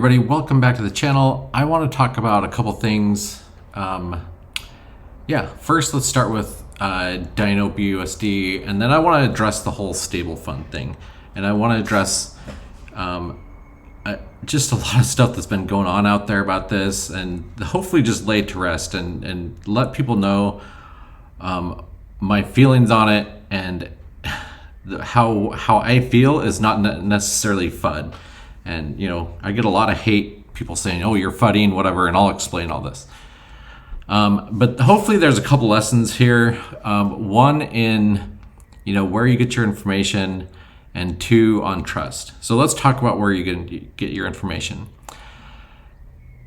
Everybody, welcome back to the channel. I want to talk about a couple things. First let's start with Dyno BUSD, and then I want to address the whole StableFund thing. And I want to address just a lot of stuff that's been going on out there about this, and hopefully just lay it to rest and let people know my feelings on it, and how I feel is not necessarily FUD. And I get a lot of hate, people saying, oh, you're FUDding, whatever, and I'll explain all this. But hopefully there's a couple lessons here. One in where you get your information, and two on trust. So let's talk about where you get your information.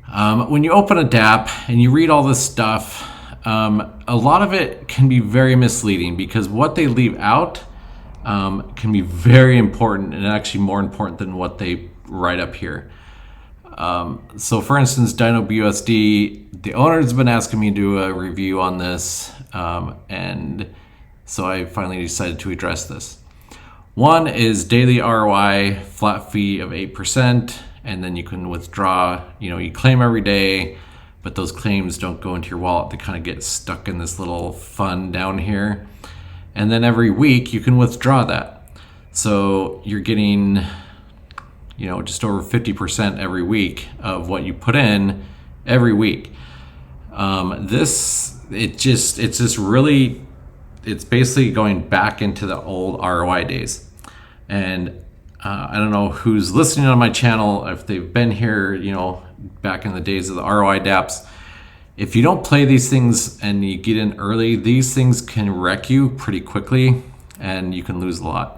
When you open a Dapp and you read all this stuff, a lot of it can be very misleading, because what they leave out can be very important, and actually more important than what they write up here. So for instance, Dyno BUSD, the owners have been asking me to do a review on this, and so I finally decided to address this. One is daily ROI, flat fee of 8%, and then you can withdraw, you claim every day, but those claims don't go into your wallet. They kind of get stuck in this little fund down here. And then every week you can withdraw that. So you're getting, just over 50% every week of what you put in every week. It's basically going back into the old ROI days. And I don't know who's listening on my channel, if they've been here, back in the days of the ROI Dapps. If you don't play these things and you get in early, these things can wreck you pretty quickly, and you can lose a lot.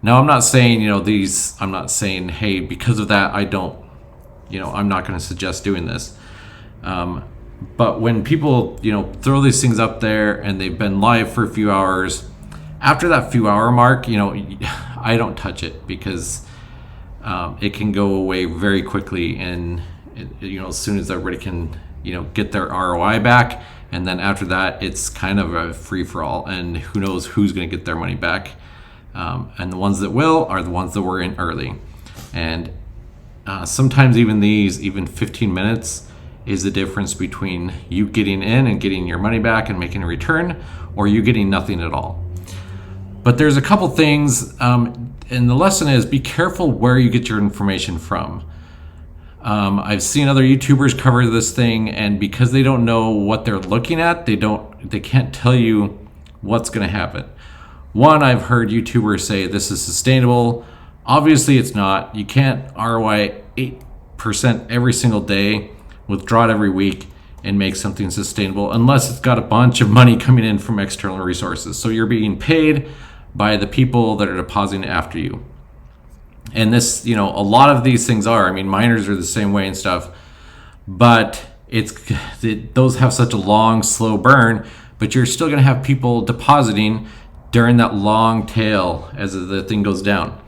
Now, I'm not saying, I'm not saying, hey, because of that, I'm not going to suggest doing this. But when people, throw these things up there and they've been live for a few hours, after that few hour mark, I don't touch it, because it can go away very quickly. And, as soon as everybody can, get their ROI back, and then after that, it's kind of a free-for-all, and who knows who's going to get their money back. And the ones that will are the ones that were in early. And sometimes even 15 minutes is the difference between you getting in and getting your money back and making a return, or you getting nothing at all. But there's a couple things, and the lesson is, be careful where you get your information from. I've seen other YouTubers cover this thing, and because they don't know what they're looking at, they can't tell you what's going to happen. One, I've heard YouTubers say this is sustainable. Obviously it's not. You can't ROI 8% every single day, withdraw it every week, and make something sustainable unless it's got a bunch of money coming in from external resources. So you're being paid by the people that are depositing after you. And this, a lot of these things are, miners are the same way and stuff, but those have such a long, slow burn, but you're still going to have people depositing during that long tail as the thing goes down.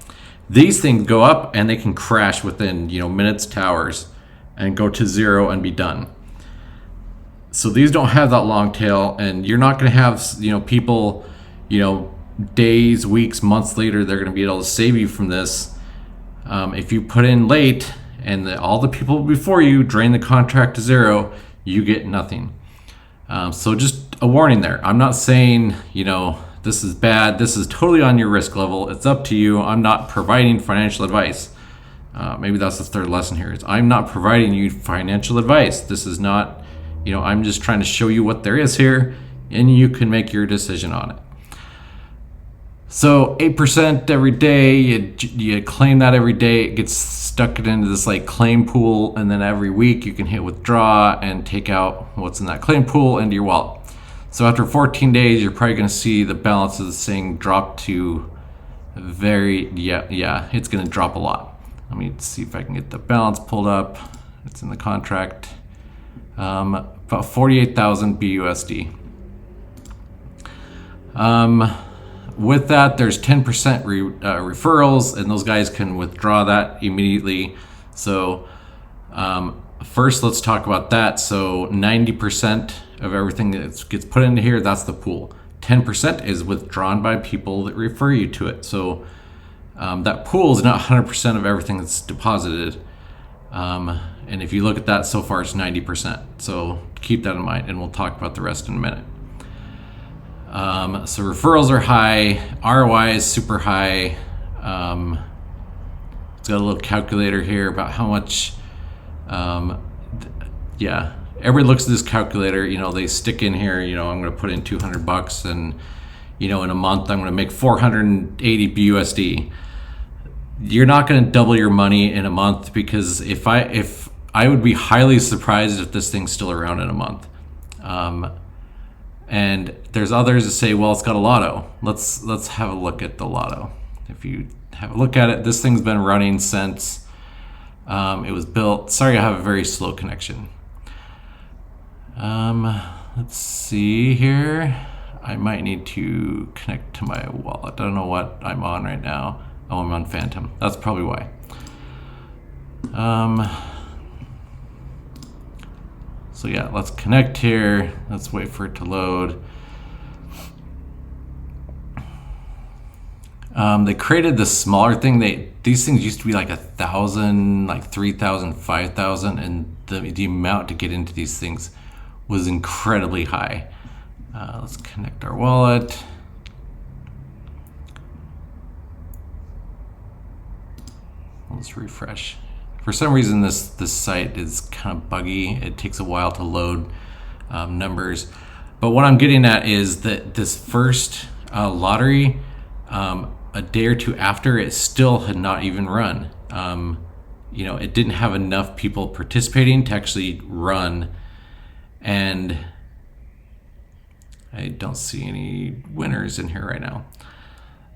These things go up and they can crash within, minutes to hours, and go to zero and be done. So these don't have that long tail, and you're not going to have, people, days, weeks, months later, they're going to be able to save you from this. If you put in late and all the people before you drain the contract to zero, you get nothing. So just a warning there. I'm not saying, this is bad. This is totally on your risk level. It's up to you. I'm not providing financial advice. Maybe that's the third lesson here, is I'm not providing you financial advice. This is not, I'm just trying to show you what there is here, and you can make your decision on it. So 8% every day, you claim that every day, it gets stuck into this claim pool, and then every week you can hit withdraw and take out what's in that claim pool into your wallet. So after 14 days, you're probably going to see the balance of this thing drop to it's going to drop a lot. Let me see if I can get the balance pulled up. It's in the contract. About 48,000 BUSD. With that, there's 10% referrals, and those guys can withdraw that immediately. So first, let's talk about that. So 90% of everything that gets put into here, that's the pool. 10% is withdrawn by people that refer you to it. So that pool is not 100% of everything that's deposited. And if you look at that so far, it's 90%. So keep that in mind, and we'll talk about the rest in a minute. So referrals are high, ROI is super high. It's got a little calculator here about how much, yeah, everybody looks at this calculator, they stick in here, I'm going to put in $200 and, in a month, I'm going to make 480 BUSD. You're not going to double your money in a month, because if I would be highly surprised if this thing's still around in a month. And there's others that say, well, it's got a lotto. Let's have a look at the lotto. If you have a look at it, this thing's been running since it was built. Sorry, I have a very slow connection. Let's see here. I might need to connect to my wallet. I don't know what I'm on right now. Oh, I'm on Phantom. That's probably why. So yeah, let's connect here. Let's wait for it to load. They created this smaller thing. These things used to be like 1,000, like 3,000, 5,000, and the amount to get into these things was incredibly high. Let's connect our wallet. Let's refresh. For some reason, this site is kind of buggy. It takes a while to load numbers. But what I'm getting at is that this first lottery, a day or two after, it still had not even run. It didn't have enough people participating to actually run. And I don't see any winners in here right now.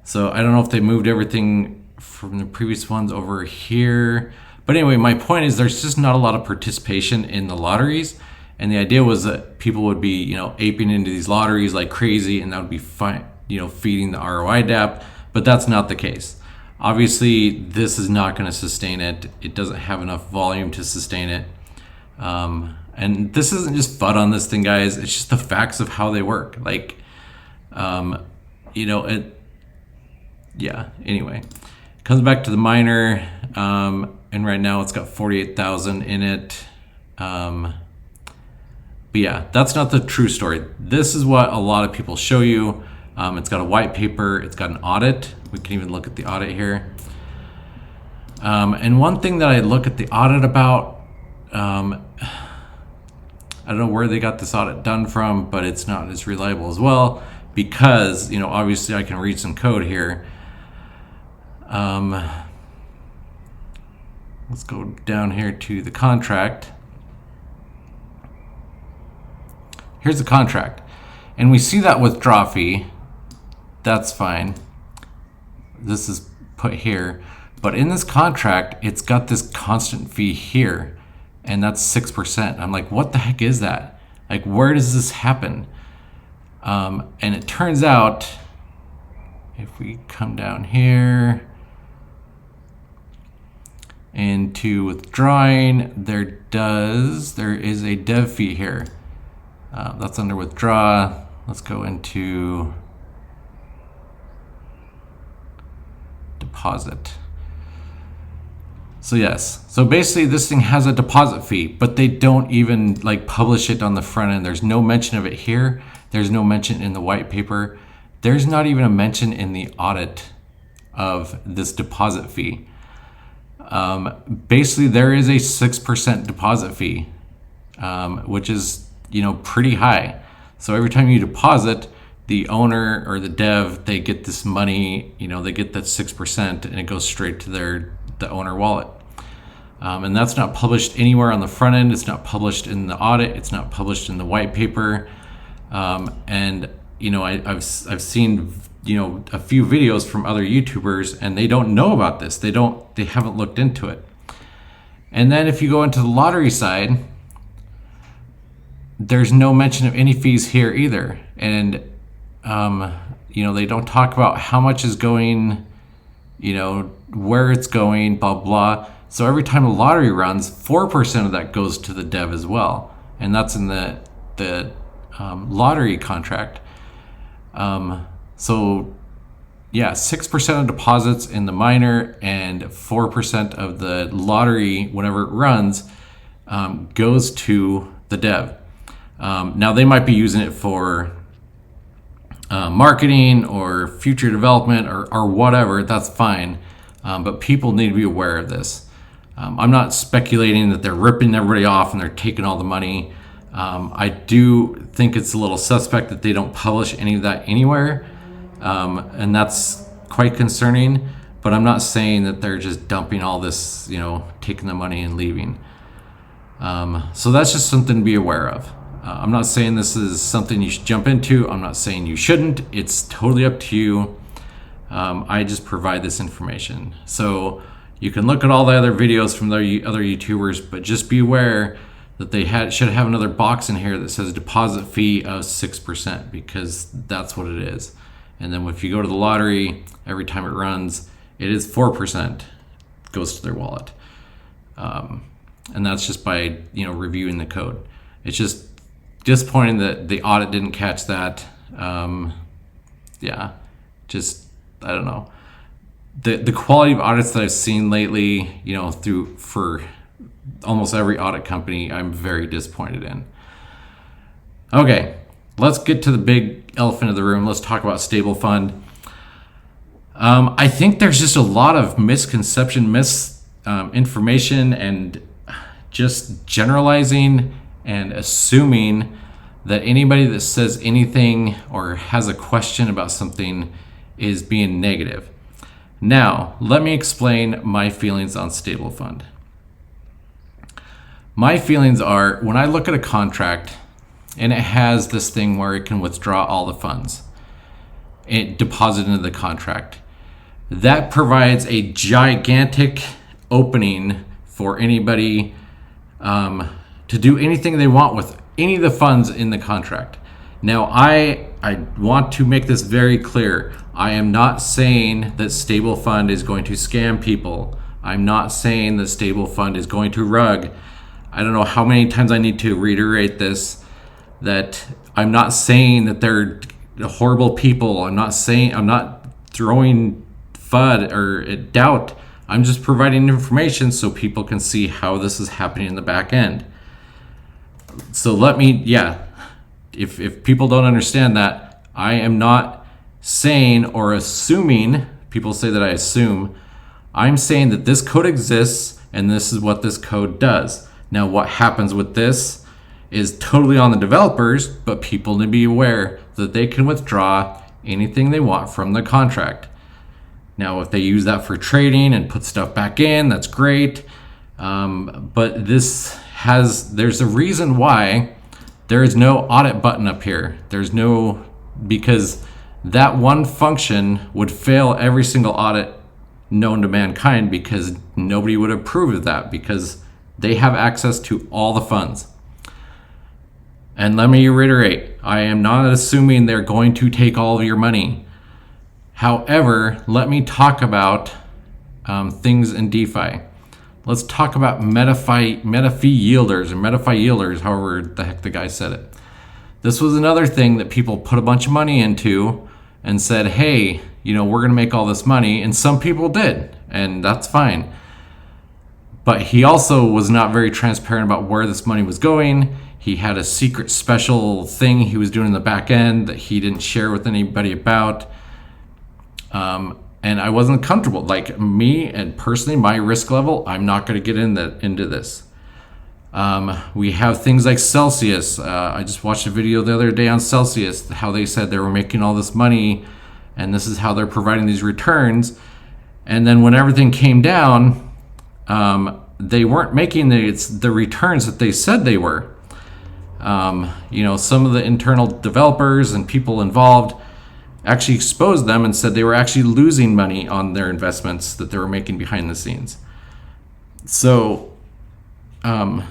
So I don't know if they moved everything from the previous ones over here. But anyway, my point is there's just not a lot of participation in the lotteries. And the idea was that people would be, aping into these lotteries like crazy, and that would be fine, feeding the ROI Dapp. But that's not the case. Obviously, this is not going to sustain it. It doesn't have enough volume to sustain it. And this isn't just FUD on this thing, guys. It's just the facts of how they work. Anyway. Comes back to the miner, and right now it's got 48,000 in it. But yeah, that's not the true story. This is what a lot of people show you. It's got a white paper, it's got an audit. We can even look at the audit here. And one thing that I look at the audit about, I don't know where they got this audit done from, but it's not as reliable as well, because, obviously I can read some code here. Let's go down here to the contract. Here's the contract. And we see that withdraw fee. That's fine. This is put here. But in this contract, it's got this constant fee here. And that's 6%. I'm like, what the heck is that? Like, where does this happen? And it turns out, if we come down here into withdrawing, there is a dev fee here. That's under withdraw. Let's go into deposit. So yes, so basically this thing has a deposit fee, but they don't even publish it on the front end. There's no mention of it here. There's no mention in the white paper. There's not even a mention in the audit of this deposit fee. Basically there is a 6% deposit fee, which is, pretty high. So every time you deposit, the owner or the dev, they get this money, they get that 6%, and it goes straight to the owner wallet. And that's not published anywhere on the front end. It's not published in the audit. It's not published in the white paper. And I've seen a few videos from other YouTubers, and they don't know about this. They haven't looked into it. And then if you go into the lottery side, there's no mention of any fees here either. And they don't talk about how much is going, where it's going, blah blah. So every time a lottery runs, 4% of that goes to the dev as well, and that's in the lottery contract. So yeah, 6% of deposits in the miner and 4% of the lottery, whenever it runs, goes to the dev. Now they might be using it for marketing or future development or whatever. That's fine, but people need to be aware of this. I'm not speculating that they're ripping everybody off and they're taking all the money. I do think it's a little suspect that they don't publish any of that anywhere, and that's quite concerning. But I'm not saying that they're just dumping all this, taking the money and leaving. So that's just something to be aware of. I'm not saying this is something you should jump into. I'm not saying you shouldn't. It's totally up to you. I just provide this information. So you can look at all the other videos from the other YouTubers, but just be aware that they should have another box in here that says deposit fee of 6%, because that's what it is. And then if you go to the lottery, every time it runs, it is 4% goes to their wallet. And that's just by reviewing the code. It's just disappointing that the audit didn't catch that. I don't know. The quality of audits that I've seen lately, for almost every audit company, I'm very disappointed in. Okay, let's get to the big elephant in the room. Let's talk about StableFund. I think there's just a lot of misconception, misinformation, and just generalizing and assuming that anybody that says anything or has a question about something is being negative. Now, let me explain my feelings on StableFund. My feelings are, when I look at a contract and it has this thing where it can withdraw all the funds, it deposited into the contract, that provides a gigantic opening for anybody to do anything they want with any of the funds in the contract. Now, I want to make this very clear. I am not saying that StableFund is going to scam people. I'm not saying that StableFund is going to rug. I don't know how many times I need to reiterate this, that I'm not saying that they're horrible people. I'm not throwing FUD or doubt. I'm just providing information so people can see how this is happening in the back end. So if people don't understand that, I am not saying or assuming, people say that I assume, I'm saying that this code exists and this is what this code does. Now, what happens with this is totally on the developers, but people need to be aware that they can withdraw anything they want from the contract. Now, if they use that for trading and put stuff back in, that's great. But there's a reason why there is no audit button up here. Because that one function would fail every single audit known to mankind, because nobody would approve of that, because they have access to all the funds. And let me reiterate, I am not assuming they're going to take all of your money. However, let me talk about things in DeFi. Let's talk about meta-fee yielders, or meta-fee yielders, however the heck the guy said it. This was another thing that people put a bunch of money into and said, hey, we're going to make all this money. And some people did, and that's fine. But he also was not very transparent about where this money was going. He had a secret special thing he was doing in the back end that he didn't share with anybody about. And I wasn't comfortable. Like me, and personally, my risk level, I'm not going to get into this. We have things like Celsius. I just watched a video the other day on Celsius, how they said they were making all this money and this is how they're providing these returns. And then when everything came down, they weren't making the returns that they said they were. Some of the internal developers and people involved actually exposed them and said they were actually losing money on their investments that they were making behind the scenes. So when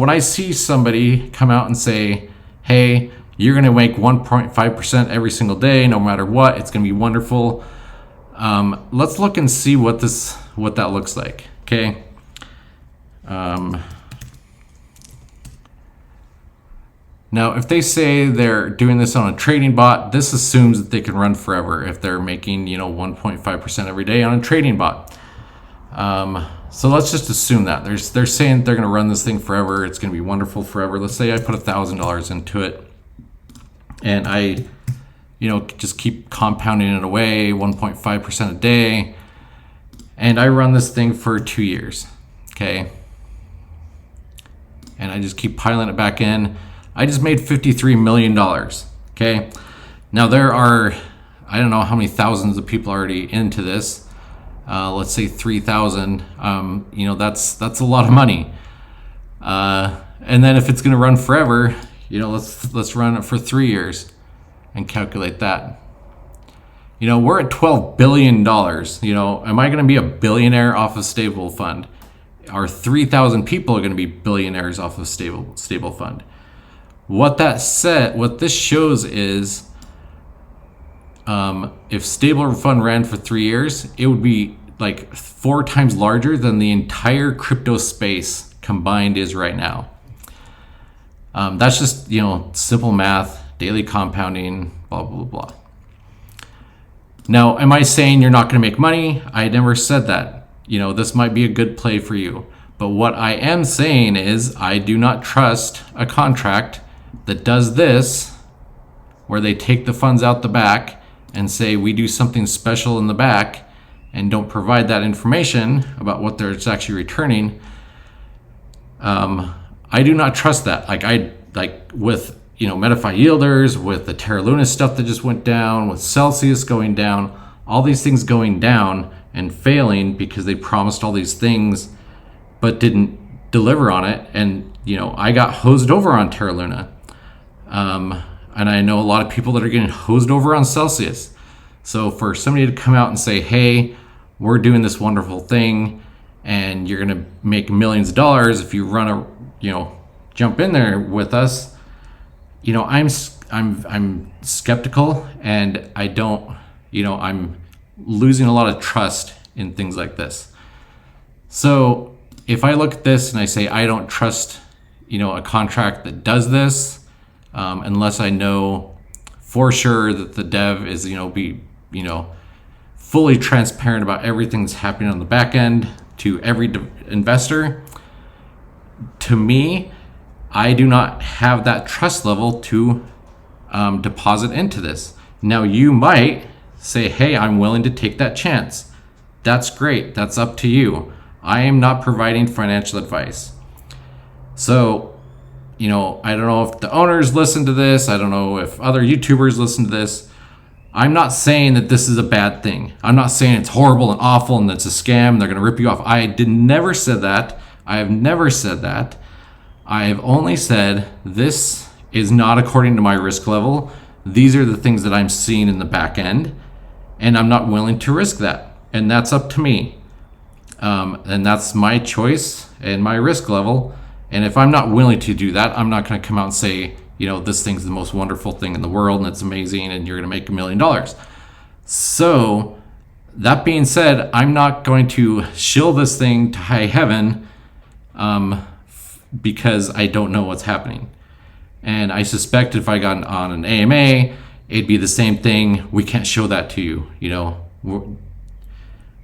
I see somebody come out and say, hey, you're going to make 1.5% every single day, no matter what, it's going to be wonderful. Let's look and see what that looks like. Okay. Now, if they say they're doing this on a trading bot, this assumes that they can run forever if they're making, 1.5% every day on a trading bot. So let's just assume that they're saying they're going to run this thing forever. It's going to be wonderful forever. Let's say I put $1,000 into it, and I, just keep compounding it away, 1.5% a day, and I run this thing for 2 years. Okay, and I just keep piling it back in. I just made $53 million. Okay, now there are, I don't know how many thousands of people already into this. Let's say 3,000. That's a lot of money. And then if it's going to run forever, let's run it for 3 years and calculate that. We're at $12 billion. Am I going to be a billionaire off of StableFund? Are 3,000 people are going to be billionaires off of StableFund? What this shows is, if StableFund ran for 3 years, it would be like 4 times larger than the entire crypto space combined is right now. That's just, simple math, daily compounding, blah, blah, blah. Now, am I saying you're not going to make money? I never said that. This might be a good play for you. But what I am saying is I do not trust a contract that does this, where they take the funds out the back and say we do something special in the back and don't provide that information about what they're actually returning. I do not trust that. Like with Metafy yielders, with the Terra Luna stuff that just went down, with Celsius going down, all these things going down and failing because they promised all these things but didn't deliver on it. And I got hosed over on Terra Luna. And I know a lot of people that are getting hosed over on Celsius. So for somebody to come out and say, hey, we're doing this wonderful thing and you're going to make millions of dollars if you jump in there with us, I'm skeptical, and I don't, I'm losing a lot of trust in things like this. So if I look at this and I say, I don't trust, a contract that does this, unless I know for sure that the dev is, fully transparent about everything that's happening on the back end to every investor. To me, I do not have that trust level to deposit into this. Now, you might say, hey, I'm willing to take that chance. That's great. That's up to you. I am not providing financial advice. So, I don't know if the owners listen to this. I don't know if other YouTubers listen to this. I'm not saying that this is a bad thing. I'm not saying it's horrible and awful and it's a scam and they're going to rip you off. I never said that. I have never said that. I have only said this is not according to my risk level. These are the things that I'm seeing in the back end, and I'm not willing to risk that. And that's up to me. And that's my choice and my risk level. And if I'm not willing to do that, I'm not going to come out and say, this thing's the most wonderful thing in the world and it's amazing and you're going to make $1 million. So that being said, I'm not going to shill this thing to high heaven because I don't know what's happening. And I suspect if I got on an AMA, it'd be the same thing. We can't show that to you.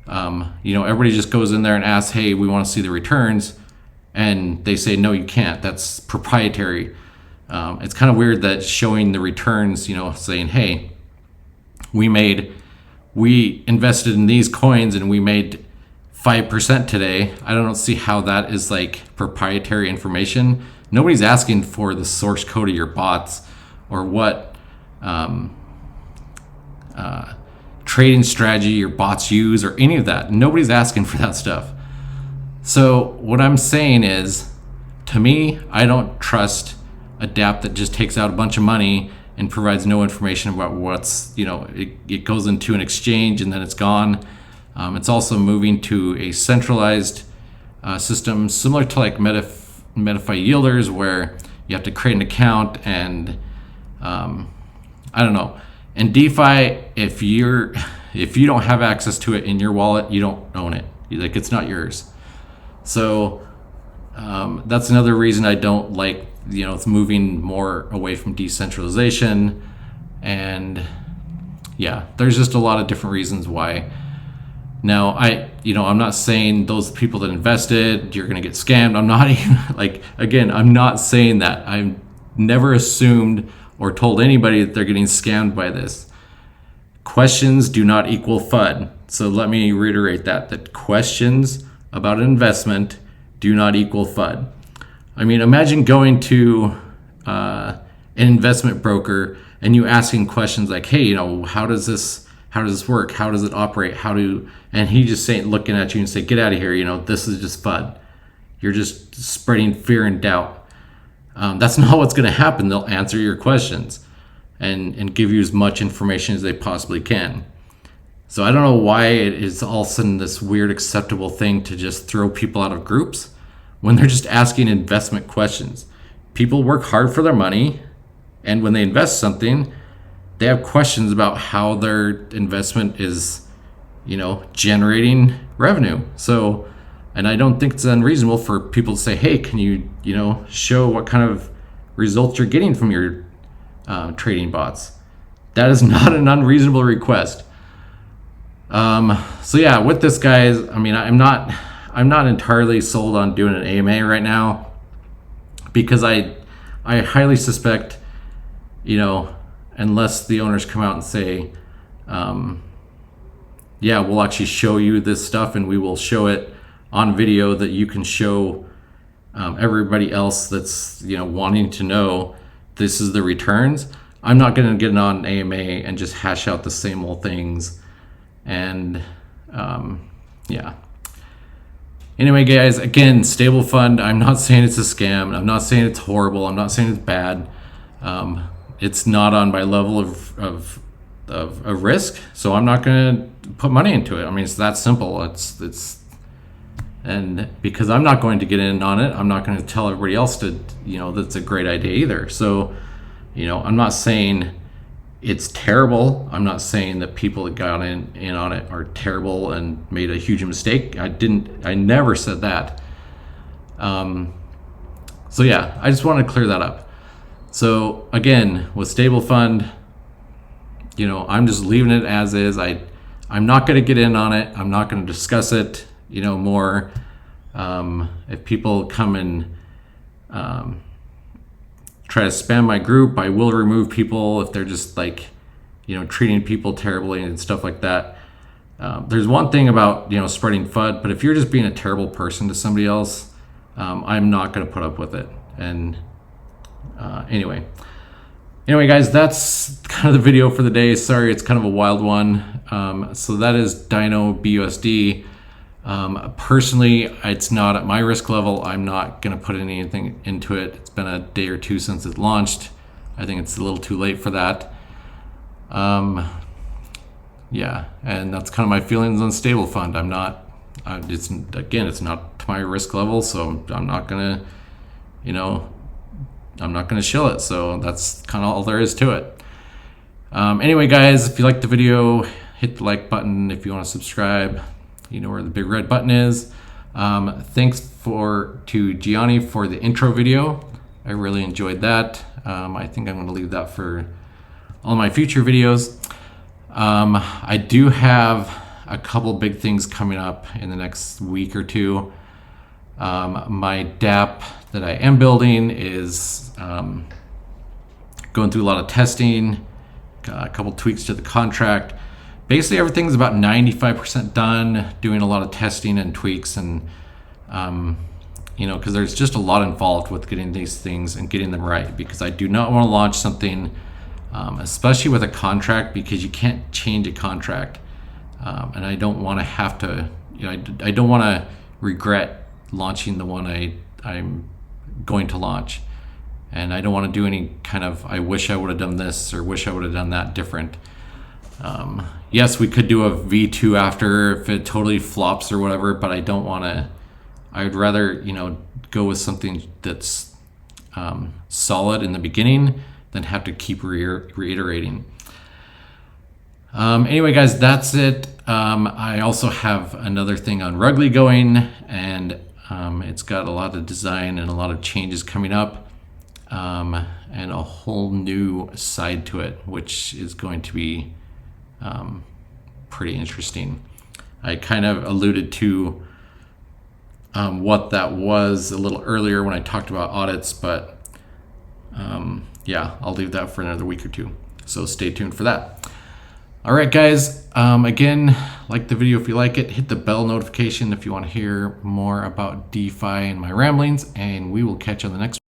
Everybody just goes in there and asks, hey, we want to see the returns. And they say, no, you can't. That's proprietary. It's kind of weird that showing the returns, saying, hey, we invested in these coins and we made 5% today. I don't see how that is like proprietary information. Nobody's asking for the source code of your bots or what trading strategy your bots use or any of that. Nobody's asking for that stuff. So what I'm saying is, to me, I don't trust a Dapp that just takes out a bunch of money and provides no information about what's, it goes into an exchange and then it's gone. It's also moving to a centralized system similar to like Metafy yielders, where you have to create an account and I don't know. And DeFi, if you don't have access to it in your wallet, you don't own it. Like, it's not yours. So that's another reason I don't like it's moving more away from decentralization. And yeah, there's just a lot of different reasons why. Now, I'm not saying those people that invested, you're going to get scammed. I'm not even again, I'm not saying that. I've never assumed or told anybody that they're getting scammed by this. Questions do not equal FUD. So let me reiterate that questions about an investment do not equal FUD. I mean, imagine going to an investment broker and you asking questions like, hey, how does this work? How does it operate? And he just looking at you and say, get out of here. This is just FUD. You're just spreading fear and doubt. That's not what's going to happen. They'll answer your questions and give you as much information as they possibly can. So I don't know why it is all of a sudden this weird acceptable thing to just throw people out of groups when they're just asking investment questions. People work hard for their money, and when they invest something, they have questions about how their investment is, generating revenue. So, and I don't think it's unreasonable for people to say, hey, can you, show what kind of results you're getting from your trading bots? That is not an unreasonable request. So yeah, with this, guys, I mean, I'm not entirely sold on doing an AMA right now, because I highly suspect, unless the owners come out and say, yeah, we'll actually show you this stuff and we will show it on video that you can show everybody else that's, wanting to know this is the returns. I'm not going to get on AMA and just hash out the same old things. And yeah. Anyway, guys, again, StableFund, I'm not saying it's a scam. I'm not saying it's horrible. I'm not saying it's bad. It's not on my level of risk, so I'm not going to put money into it. I mean, it's that simple. And because I'm not going to get in on it, I'm not going to tell everybody else to, that's a great idea either. So, I'm not saying it's terrible. I'm not saying that people that got in on it are terrible and made a huge mistake. I never said that. So yeah, I just want to clear that up. So again, with StableFund, I'm just leaving it as is. I'm not going to get in on it. I'm not going to discuss it, more. If people come and try to spam my group, I will remove people if they're just treating people terribly and stuff like that. There's one thing about, spreading FUD, but if you're just being a terrible person to somebody else, I'm not going to put up with it. And anyway, guys, that's kind of the video for the day. Sorry, it's kind of a wild one. So that is Dyno BUSD. Personally, it's not at my risk level. I'm not going to put anything into it. It's been a day or two since it launched. I think it's a little too late for that. Yeah, and that's kind of my feelings on StableFund. It's not to my risk level, so I'm not going to shill it. So that's kind of all there is to it. Anyway, guys, if you liked the video, hit the like button. If you want to subscribe, you know where the big red button is. Thanks to Gianni for the intro video. I really enjoyed that. I think I'm going to leave that for all my future videos. I do have a couple big things coming up in the next week or two. My Dapp that I am building is going through a lot of testing, a couple tweaks to the contract. Basically, everything's about 95% done, doing a lot of testing and tweaks, and because there's just a lot involved with getting these things and getting them right, because I do not want to launch something, especially with a contract, because you can't change a contract. And I don't want to have to, I don't want to regret launching the one I'm going to launch. And I don't want to do any kind of, I wish I would have done this or wish I would have done that different. Yes, we could do a V2 after if it totally flops or whatever, but I don't want to. I would rather, go with something that's solid in the beginning than have to keep reiterating. Anyway, guys, that's it. I also have another thing on Rugly going, and it's got a lot of design and a lot of changes coming up. and a whole new side to it, which is going to be pretty interesting. I kind of alluded to what that was a little earlier when I talked about audits, but yeah, I'll leave that for another week or two. So stay tuned for that. All right, guys. Again, like the video if you like it. Hit the bell notification if you want to hear more about DeFi and my ramblings, and we will catch you on the next one.